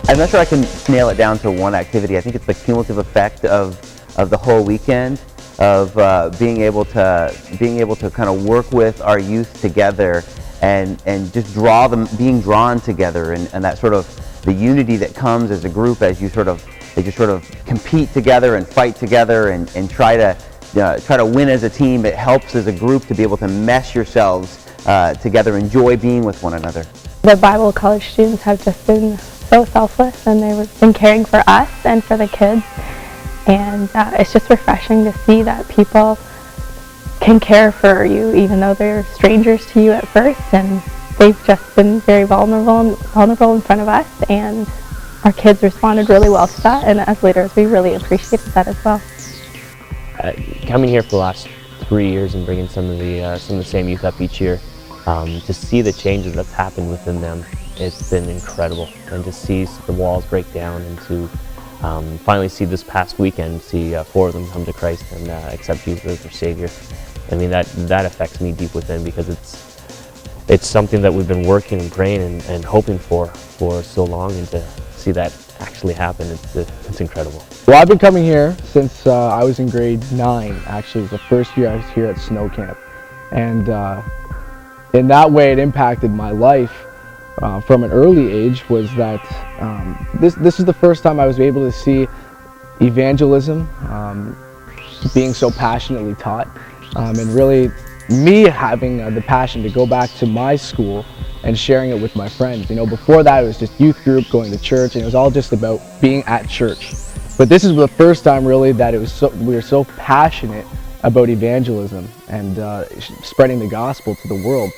I'm not sure I can nail it down to one activity. I think it's the cumulative effect of the whole weekend, of being able to kind of work with our youth together and just being drawn together, and that sort of the unity that comes as a group as you sort of compete together and fight together and try to win as a team. It helps as a group to be able to mesh yourselves together, enjoy being with one another. The Bible college students have just been so selfless, and they've been caring for us and for the kids, and it's just refreshing to see that people can care for you even though they're strangers to you at first, and they've just been very vulnerable in front of us, and our kids responded really well to that, and as leaders we really appreciated that as well. Coming here for the last 3 years and bringing some of the same youth up each year, to see the changes that's happened within them, it's been incredible. And to see the walls break down, and to finally see this past weekend, see 4 of them come to Christ and accept Jesus as their Savior. I mean, that affects me deep within, because it's something that we've been working and praying and hoping for so long, and to see that actually happen, it's incredible. Well, I've been coming here since I was in grade 9. Actually, it was the first year I was here at snow camp, and in that way it impacted my life from an early age. Was that this is the first time I was able to see evangelism being so passionately taught, and really me having the passion to go back to my school and sharing it with my friends. You know, before that it was just youth group, going to church, and it was all just about being at church. But this is the first time really that we were so passionate about evangelism and spreading the gospel to the world.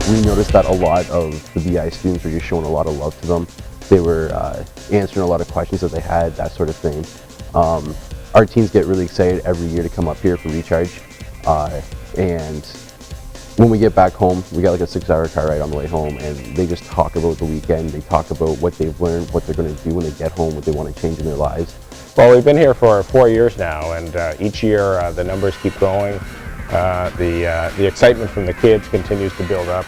We noticed that a lot of the BI students were just showing a lot of love to them. They were answering a lot of questions that they had, that sort of thing. Our teens get really excited every year to come up here for Recharge, and when we get back home, we got like a 6-hour car ride on the way home, and they just talk about the weekend. They talk about what they've learned, what they're going to do when they get home, what they want to change in their lives. Well, we've been here for 4 years now, and each year the numbers keep growing. The excitement from the kids continues to build up,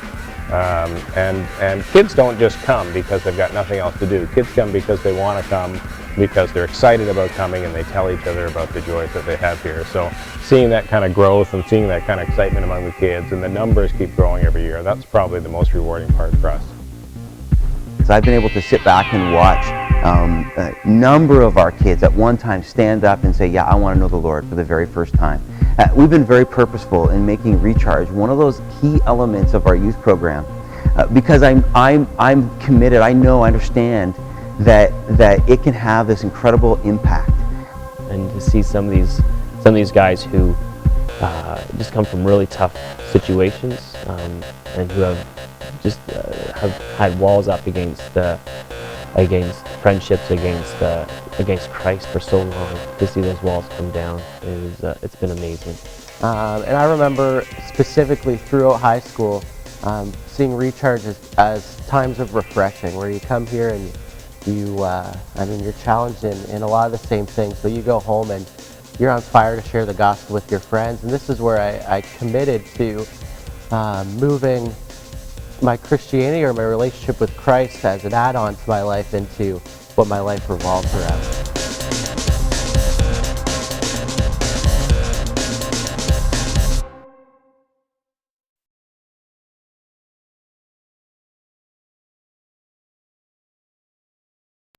and kids don't just come because they've got nothing else to do. Kids come because they want to come, because they're excited about coming, and they tell each other about the joys that they have here. So seeing that kind of growth and seeing that kind of excitement among the kids, and the numbers keep growing every year, that's probably the most rewarding part for us. So I've been able to sit back and watch a number of our kids at one time stand up and say, yeah, I want to know the Lord for the very first time. We've been very purposeful in making Recharge one of those key elements of our youth program, because I'm committed. I understand that it can have this incredible impact. And to see some of these guys who just come from really tough situations, and who have just have had walls up against friendships, against Christ for so long, to see those walls come down it's been amazing. And I remember specifically throughout high school seeing Recharge as times of refreshing, where you come here and you're challenged in a lot of the same things, but you go home and you're on fire to share the gospel with your friends. And this is where I committed to moving my Christianity, or my relationship with Christ, as an add-on to my life, into what my life revolves around.